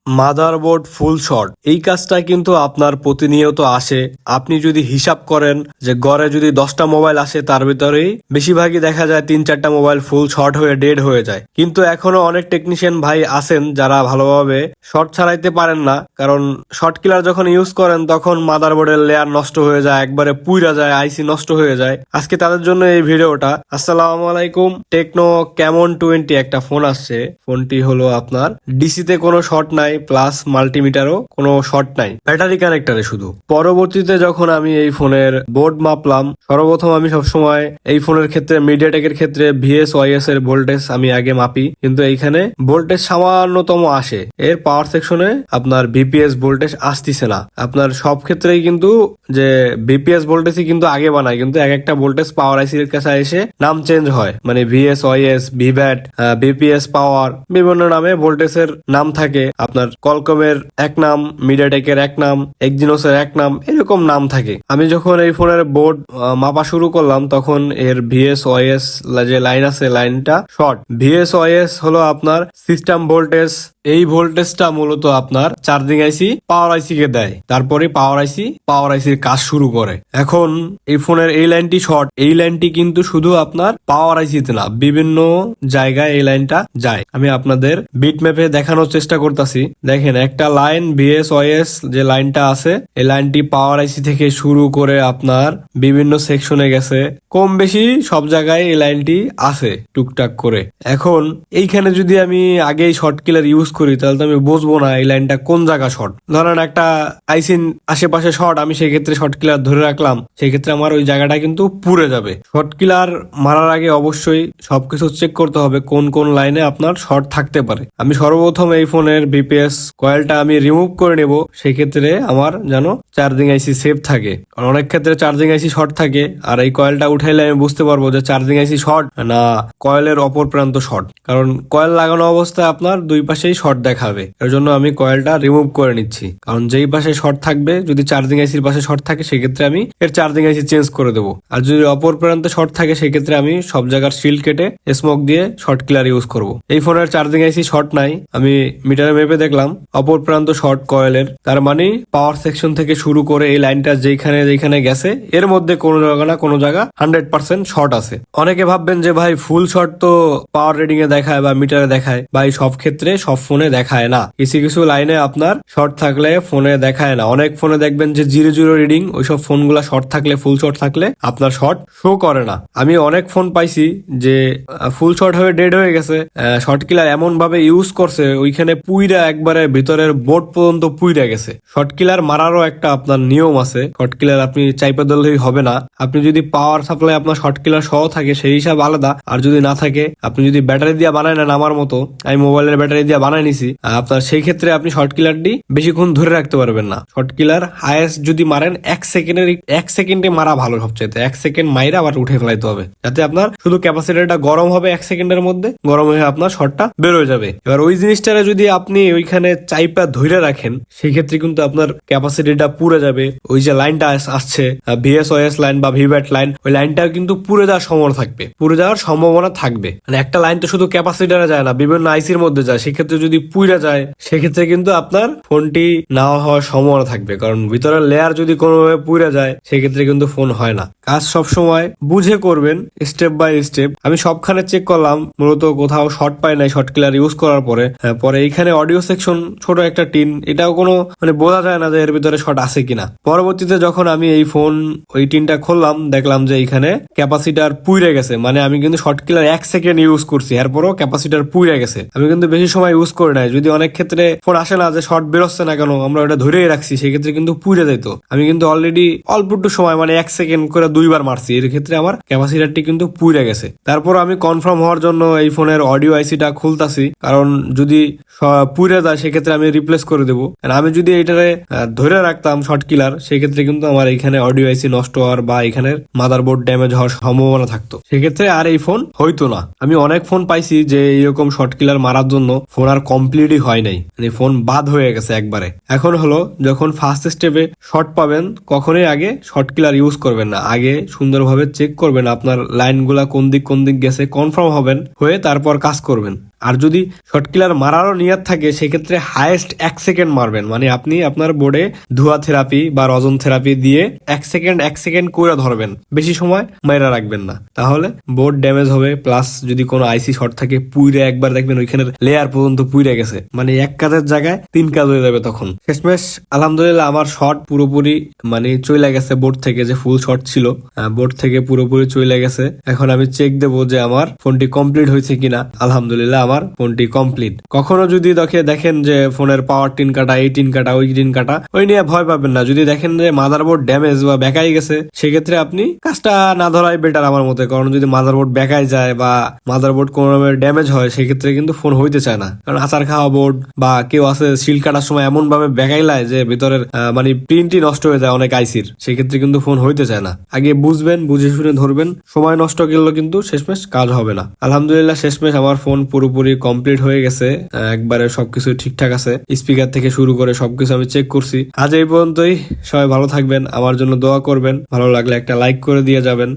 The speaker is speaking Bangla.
মাদারবোর্ড ফুল শর্ট এই কাজটা কিন্তু আপনার প্রতিনিয়ত আসে। আপনি যদি হিসাব করেন যে গড়ে যদি 10টা মোবাইল আসে তার ভিতরেই বেশিরভাগই দেখা যায় 3-4টা মোবাইল ফুল শর্ট হয়ে ডেড হয়ে যায়। কিন্তু এখনো অনেক টেকনিশিয়ান ভাই আছেন যারা ভালোভাবে শর্ট ছাড়াইতে পারেন না, কারণ শর্ট কিলার যখন ইউজ করেন তখন মাদারবোর্ডের লেয়ার নষ্ট হয়ে যায়, একবারে পুইরা যায়, আইসি নষ্ট হয়ে যায়। আজকে তাদের জন্য এই ভিডিওটা। আসসালামু আলাইকুম। টেকনো ক্যামন 20 একটা ফোন আসছে। ফোনটি হলো আপনার ডিসিতে কোনো শর্ট নাই, প্লাস মাল্টিমিটারও কোনো শর্ট নাই, ব্যাটারি কানেক্টরে শুধু। পরবর্তীতে যখন আমি এই ফোনের বোর্ড মাপলাম, সর্বপ্রথম আমি সবসময় এই ফোনের ক্ষেত্রে মিডিয়াটেকের ক্ষেত্রে VSOIS এর ভোল্টেজ আমি আগে মাপি, কিন্তু এইখানে ভোল্টেজ সামান্যতম আসে। এর পাওয়ার সেকশনে আপনার VPS ভোল্টেজ আসতেছে না। আপনার সব ক্ষেত্রেই কিন্তু যে VPS ভোল্টেজই কিন্তু আগে বানায়, কিন্তু এক একটা ভোল্টেজ পাওয়ার আইসি এর কাছে এসে নাম চেঞ্জ হয়, মানে VSOIS, VVAT, VPS পাওয়ার বিভিন্ন নামে ভোল্টেজের নাম থাকে। আপনার কলকমের এক নাম, মিডিয়াটেকের এক নাম, এক্সিনোসের এক নাম, এরকম নাম থাকে। আমি যখন এই ফোনের বোর্ড মাপা শুরু করলাম তখন এর VSOIS যে লাইন আছে লাইনটা শর্ট। VSOIS হলো আপনার সিস্টেম ভোল্টেজ। এই ভোল্টেজটা মূলত আপনার চার্জিং আইসি পাওয়ার আইসি কে দেয়, তারপরে পাওয়ার আইসির কাজ শুরু করে। এখন এই ফোনের এই লাইনটি শর্ট। এই লাইনটি কিন্তু শুধু আপনার পাওয়ার আইসিতে না, বিভিন্ন জায়গায় এই লাইনটা যায়। আমি আপনাদের বিট ম্যাপে দেখানোর চেষ্টা করতেছি। দেখেন একটা লাইন VSOIS যে লাইনটা আছে, এই লাইনটি পাওয়ার আইসি থেকে শুরু করে আপনার বিভিন্ন সেকশনে গেছে। কম বেশি সব জায়গায় এই লাইনটি আছে টুকটাক করে। এখন এইখানে যদি আমি আগেই শর্ট কিলার ইউজ করি তাহলে তো আমি বুঝবো না এই লাইনটা কোন জায়গা শর্ট। ধরেন একটা আইসিন আশেপাশে শর্ট, আমি সেই ক্ষেত্রে শর্ট কিলার ধরে রাখলাম, সেই ক্ষেত্রে আমার ওই জায়গাটা কিন্তু পুড়ে যাবে। শর্ট কিলার মারার আগে অবশ্যই সবকিছু চেক করতে হবে কোন কোন লাইনে আপনার শর্ট থাকতে পারে। আমি সর্বপ্রথম এই ফোনের VPS কয়েলটা আমি রিমুভ করে নেব, সেই ক্ষেত্রে আমার যেন চার্জিং আইসি সেফ থাকে। কারণ অনেক ক্ষেত্রে চার্জিং আইসি শর্ট থাকে, আর এই কয়েলটা উঠাইলে আমি বুঝতে পারবো যে চার্জিং আইসি শর্ট না কয়েলের অপর প্রান্ত শর্ট। কারণ কয়েল লাগানো অবস্থায় আপনার দুই পাশেই শর্ট দেখাবে, এর জন্য আমি কয়েলটা রিমুভ করে নিচ্ছি। কারণ যেই পাশে শর্ট থাকবে, যদি চার্জিং আইসির পাশে শর্ট থাকে সেক্ষেত্রে আমি এর চার্জিং আইসি চেঞ্জ করে দেবো। আর যদি অপর প্রান্তে শর্ট থাকে সেক্ষেত্রে আমি সব জায়গার শিল্ড কেটে স্মোক দিয়ে শর্ট কিলার ইউজ করব। এই ফোনের চার্জিং আইসি শর্ট নাই, আমি মিটারে মেপে দেখলাম অপর প্রান্ত শর্ট কয়েলের, তার মানে পাওয়ার সেকশন থেকে শুরু করে এই লাইনটা যেখানে যেখানে গেছে এর মধ্যে কোনো জায়গা না কোনো জায়গা 100% শর্ট আছে। অনেকে ভাববেন যে ভাই ফুল শর্ট তো পাওয়ার রিডিং এ দেখায় বা মিটারে দেখায়। ভাই সব ক্ষেত্রে সব ফোনে দেখায় না, কিছু কিছু লাইনে আপনার শর্ট থাকলে ফোনে দেখায় না। অনেক ফোনে দেখবেন যে 0-0 রিডিং, ওইসব ফোনগুলা শর্ট থাকলে, ফুল শর্ট থাকলে আপনার শর্ট শো করে না। আমি অনেক ফোন পাইছি যে ফুল শর্ট হয়ে ডেড হয়ে গেছে, শর্ট কিলার এমন ভাবে ইউজ করছে ওইখানে পুইরা একবারে ভিতরের বোর্ড পর্যন্ত পুইরা গেছে। শর্ট কিলার মারারও একটা আপনার নিয়ম আছে। শর্ট কিলার আপনি চাইপা দিলেই হবে না। আপনি যদি পাওয়ার সাপ্লাই আপনার শর্ট কিলার সহ থাকে সেই হিসাব আলাদা, আর যদি না থাকে, আপনি যদি ব্যাটারি দিয়ে বানায় নেন আমার মতো, আমি মোবাইলের ব্যাটারি দিয়ে বানাই নিছি, আপনার সেই ক্ষেত্রে আপনি শর্ট কিলারটি বেশিক্ষণ ধরে রাখতে পারবেন না। শর্ট কিলার হায়েস্ট যদি মারেন 1 সেকেন্ডে মারা ভালো সবচেয়ে। 1 সেকেন্ড মাইরা আবার উঠে ফেলাইতে হবে, যাতে আপনার শুধু ক্যাপাসিটারটা গরম হবে 1 সেকেন্ডের মধ্যে, গরম হয়ে আপনার শর্টটা বের হয়ে যাবে। এবার ওই জিনিসটারে যদি আপনি ওইখানে চাইপা ধরে রাখেন সেই ক্ষেত্রে কিন্তু আপনার ক্যাপাসিটিটা পুড়ে যাবে। ওই যে লাইনটা আসছে VSOIS লাইন বা VVAT লাইন, ওই লাইনটা কিন্তু পুড়ে যাওয়ার সম্ভাবনা থাকবে। মানে একটা লাইন তো শুধু ক্যাপাসিটারে যায় না, বিভিন্ন আইসির মধ্যে যায়। সেক্ষেত্রে যদি পুড়ে যায় সেক্ষেত্রে কিন্তু আপনার ফোনটি না হওয়ার সম্ভাবনা থাকবে, কারণ ভিতরের লেয়ার যদি কোনোভাবে পুড়ে যায় সেক্ষেত্রে কিন্তু ফোন হয় না। কাজ সবসময় বুঝে করবেন, স্টেপ বাই স্টেপ। আমি সবখানে চেক করলাম, মূলত কোথাও শর্ট পাই নাই শর্ট কিলার ইউজ করার পরে। পরে এইখানে অডিও সেকশন ছোট একটা টিন, এটাও কোনো মানে বোঝা যায় না যে এর ভিতরে শর্ট আছে কিনা। পরবর্তীতে যখন আমি এই ফোন ওই টিনটা খুললাম দেখলাম যে এইখানে ক্যাপাসিটার পুইরে গেছে। মানে আমি কিন্তু শর্ট কিলার 1 সেকেন্ড ইউজ করছি, এরপরও ক্যাপাসিটার পুইরে গেছে। আমি কিন্তু বেশি সময় ইউজ করে নাই। যদি অনেক ক্ষেত্রে ফোন আসে না যে শর্ট বেরোচ্ছে না কেন, আমরা ওটা ধরেই রাখছি, সেই ক্ষেত্রে কিন্তু পুইরে যেত। আমি কিন্তু অলরেডি অল্প একটু সময় মানে 1 সেকেন্ড করে 2 বার মারছি, এর ক্ষেত্রে আমার ক্যাপাসিটারটি কিন্তু পুইরে গেছে। তারপর আমি কনফার্ম হওয়ার জন্য এই ফোনের অডিও আইসিটা খুলতাছি, কারণ যদি পুইরে যায় সেক্ষেত্রে আমি রিপ্লেস করে দেবো। আমি যদি এটারে ধরে রাখতাম শর্ট কিলার, সেক্ষেত্রে কিন্তু আমার এখানে অডিও আইসি নষ্ট হওয়ার বা এখানের মাদারবোর্ড ড্যামেজ হওয়ার সম্ভাবনা থাকতো, সেক্ষেত্রে আর এই ফোন হইতো না। আমি অনেক ফোন পাইছি যে এরকম শর্ট কিলার মারার জন্য ফোন আর কমপ্লিটই হয় নাই, মানে ফোন বাদ হয়ে গেছে একবারে। এখন হলো যখন ফার্স্ট স্টেপে শর্ট পাবেন কখনোই আগে শর্ট কিলার ইউজ করবেন না, আগে সুন্দরভাবে চেক করবেন আপনার লাইনগুলা কোন দিক গেছে, কনফার্ম হবেন হয়ে তারপর কাজ করবেন। আর যদি শর্ট কিলার মারারও নিয়ত থাকে সেক্ষেত্রে হাইয়েস্ট 1 সেকেন্ড মারবেন, মানে আপনি আপনার বোর্ডে ধোয়া থেরাপি বা রজন থেরাপি দিয়ে 1 সেকেন্ড করে ধরবেন, বেশি সময় মাইরা রাখবেন না, তাহলে বোর্ড ড্যামেজ হবে। প্লাস যদি কোনো আইসি শর্ট থাকে পুইরে একবার দেখবেন ওইখানের লেয়ার পর্যন্ত পুইরে গেছে, মানে এক কাজের জায়গায় 3 কাজ হয়ে যাবে তখন। শেষমেশ আলহামদুলিল্লাহ আমার শর্ট পুরোপুরি মানে চলে গেছে বোর্ড থেকে, যে ফুল শর্ট ছিল বোর্ড থেকে পুরোপুরি চলে গেছে। এখন আমি চেক দেবো যে আমার ফোনটি কমপ্লিট হয়েছে কিনা। আলহামদুলিল্লাহ আমার ফোনটি কমপ্লিট। কখনো যদি দেখেন যে ফোনের পাওয়ার টিন কাটা, এই টিন কাটা, ওই টিন কাটা, ওই নিয়ে ভয় পাবেন না। যদি দেখেন যে মাদারবোর্ড ড্যামেজ বা বেকাই গেছে সেক্ষেত্রে আপনি কাজটা না ধরাই বেটার আমার মতে। কারণ যদি মাদারবোর্ড বেকাই যায় বা মাদারবোর্ড কোনো ড্যামেজ হয় সেক্ষেত্রে কিন্তু ফোন হইতে চায় না। কারণ আচার খাওয়া বোর্ড বা কেউ আছে সিল কাটার সময় এমন ভাবে বেকাইলায় যে ভিতরের মানে প্রিন্টই নষ্ট হয়ে যায় অনেক আইসির, সেক্ষেত্রে কিন্তু ফোন হইতে চায় না। আগে বুঝবেন, বুঝে শুনে ধরবেন, সময় নষ্ট করলে কিন্তু শেষমেশ কাজ হবে না। আলহামদুলিল্লাহ শেষমেশ আমার ফোন পুরোপুরি কমপ্লিট হয়ে গেছে, একবারে সবকিছু ঠিকঠাক আছে, স্পিকার থেকে শুরু করে সবকিছু আমি চেক করছি। আজ এই পর্যন্তই, সবাই ভালো থাকবেন, আমার জন্য দোয়া করবেন, ভালো লাগলে একটা লাইক করে দিয়ে যাবেন।